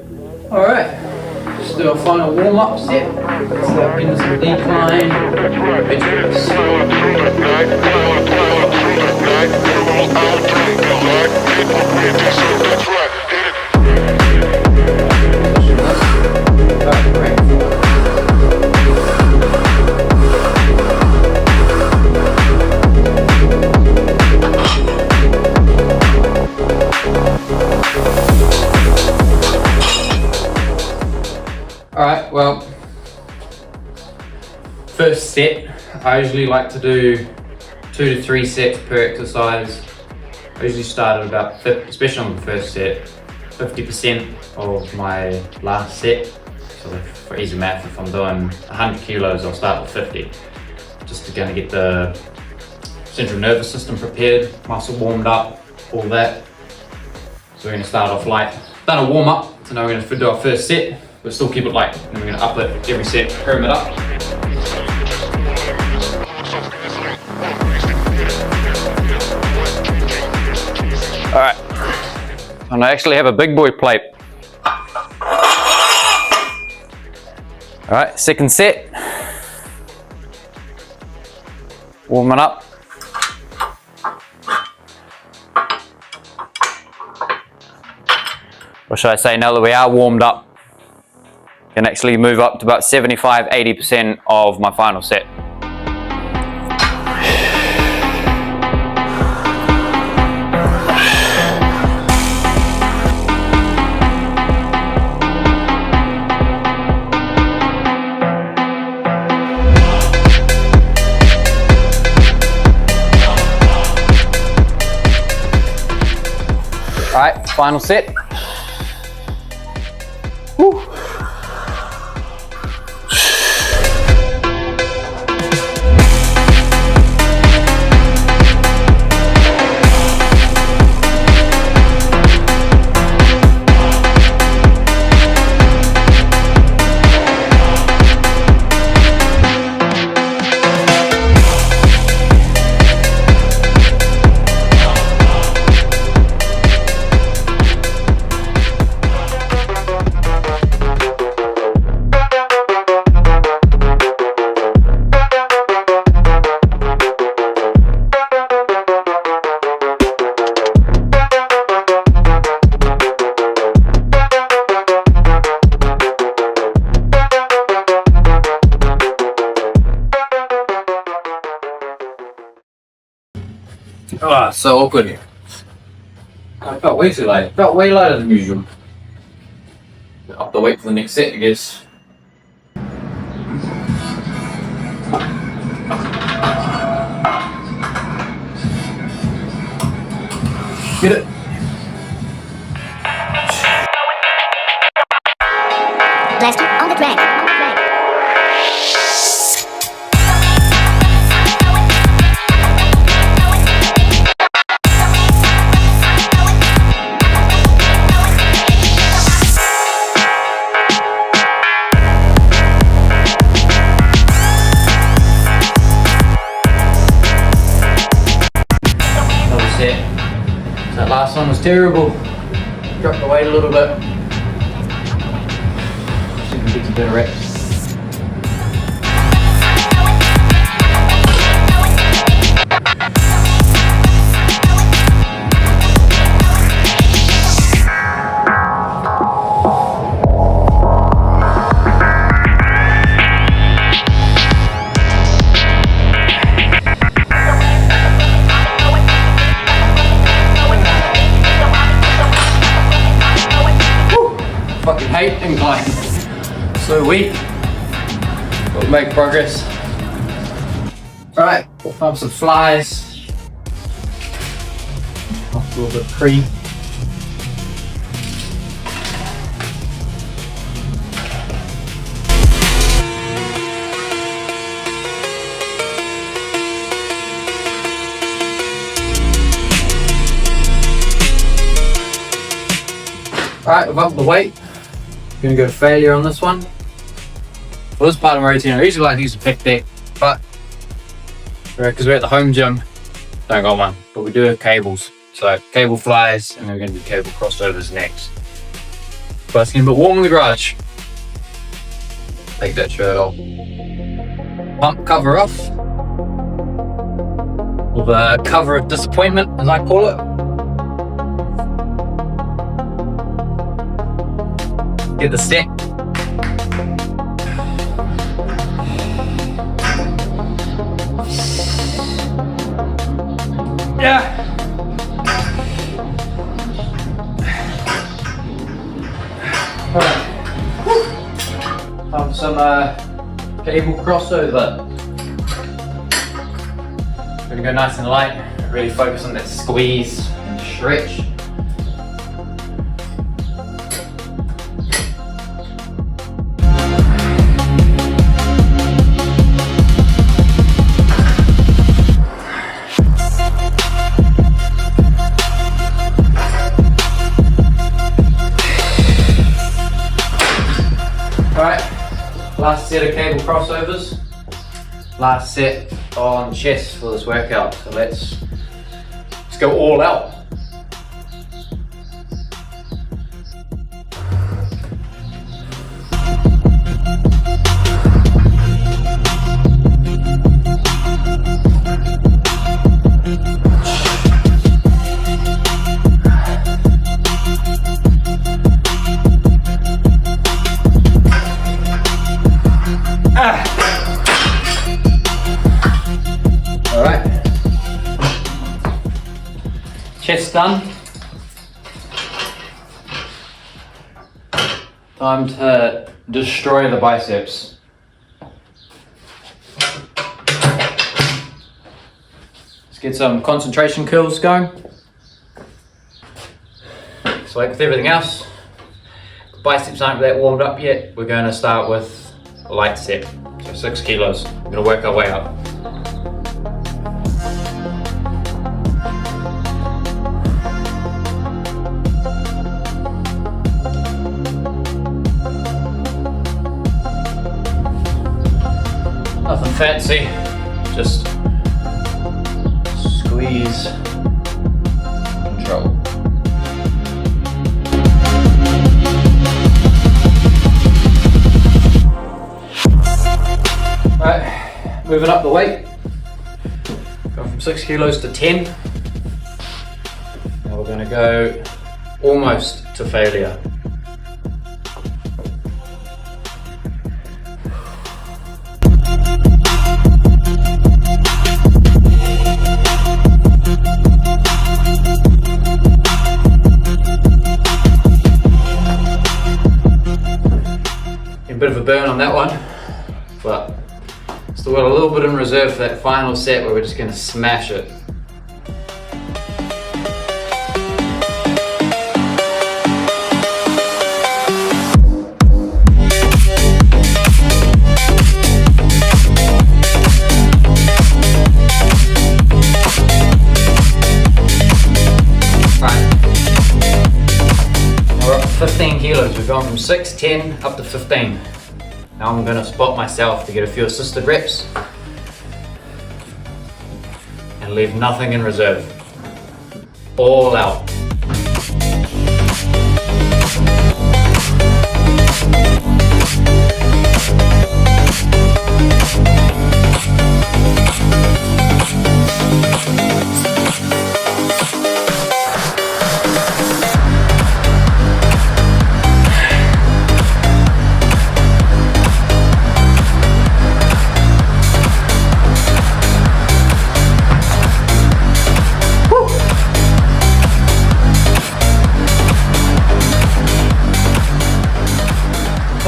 Alright, let's do a final warm-up set. Let's start getting some decline. Alright, well, first set, I usually like to do 2 to 3 sets per exercise. I usually start at about 50, especially on the first set, 50% of my last set. So for easy math, if I'm doing 100 kilos, I'll start with 50. Just to kind of get the central nervous system prepared, muscle warmed up, all that. So we're going to start off light. Done a warm up, so now we're going to do our first set. But still keep it light, and then we're going to up it every set, pyramid up. Alright, and I actually have a big boy plate. Alright, second set. Warming up. Or should I say, now that we are warmed up, can actually move up to about 75–80% of my final set. All right, final set. Woo. Ah, so awkward. I felt way too light. Felt way lighter than usual. Up the weight for the next set, I guess. Get it. Last two on the drag. That last one was terrible. Dropped the weight a little bit. See if we can get some better reps. Fucking hate incline. So weak. But make progress. Alright, we'll pump some flies. A little bit of cream. Alright, we've upped the weight. Gonna go to failure on this one. Well, this part of my routine, I usually like to use a pec deck, but because we're at the home gym, don't got one, but we do have cables. So cable flies, and then we're gonna do cable crossovers next. But it's getting a bit warm in the garage. Take that shirt off. Pump cover off. With a cover of disappointment, as I call it. Get the step. Yeah. Alright. Time for some cable crossover. Gonna go nice and light. Really focus on that squeeze and stretch. Alright, last set of cable crossovers, last set on chest for this workout, so let's go all out. Alright, chest done. Time to destroy the biceps. Let's get some concentration curls going. So like with everything else, the biceps aren't that warmed up yet. We're going to start with a light set, so 6 kilos. We're going to work our way up. Nothing fancy, just squeeze, control. Right, moving up the weight. Going from 6 kilos to 10. Now we're going to go almost to failure. A bit of a burn on that one, but still got a little bit in reserve for that final set where we're just going to smash it. Right. Now we're up to 15 kilos. We've gone from 6, 10 up to 15. Now I'm going to spot myself to get a few assisted reps and leave nothing in reserve. All out.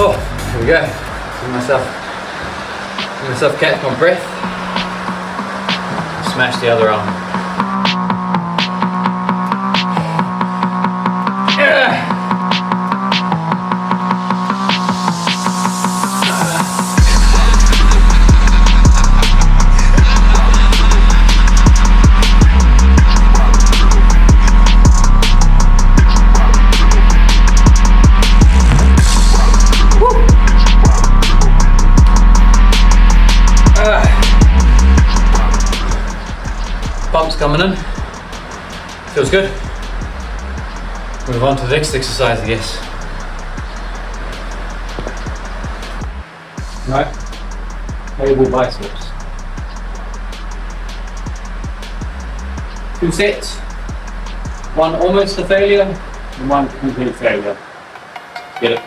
Oh, here we go. Give myself catch my breath. Smash the other arm. Yeah. Pump's coming in. Feels good. Move on to the next exercise, I guess. Right, table biceps. 2 sets, one almost a failure and one complete failure. Get it?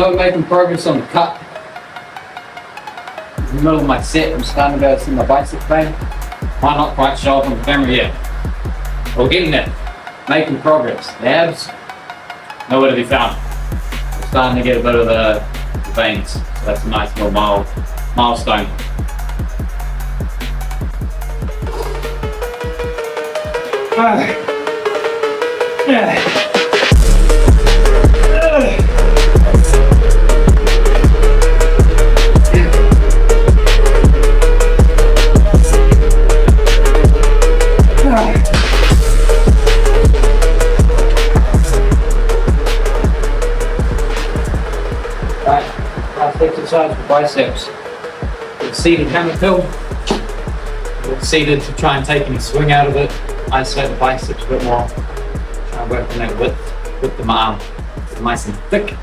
I'm making progress on the cut. In the middle of my set, I'm starting to be able to see my bicep pain. Might not quite show up on the camera yet. We're getting there. Making progress. The abs, nowhere to be found. I'm starting to get a bit of the veins. So that's a nice little milestone. Last exercise for biceps. Seated hammer curl. Seated to try and take any swing out of it. Isolate the biceps a bit more. Try and work on that width of my arm. It's nice and thick.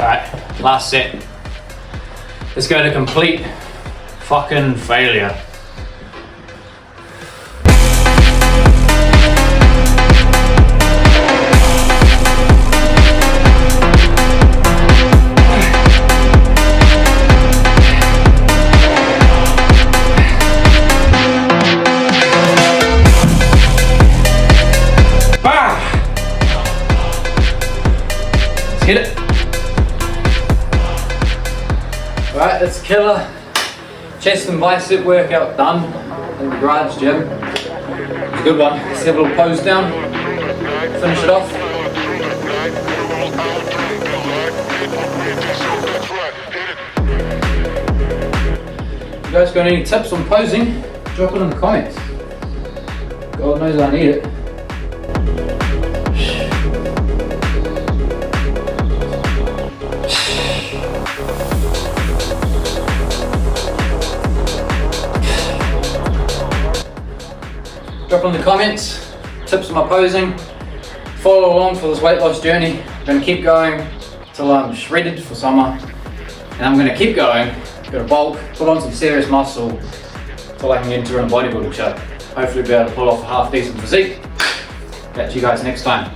Alright, last set. Let's go to complete fucking failure. Let's hit it. Right, that's killer chest and bicep workout done in the garage gym. It's a good one. Let's have a little pose down, finish it off. If you guys got any tips on posing, drop it in the comments. God knows I need it. Drop in the comments, tips on my posing, follow along for this weight loss journey. I'm going to keep going till I'm shredded for summer, and I'm going to keep going, go to bulk, put on some serious muscle till I can enter in a bodybuilding show. Hopefully be able to pull off a half decent physique. Catch you guys next time.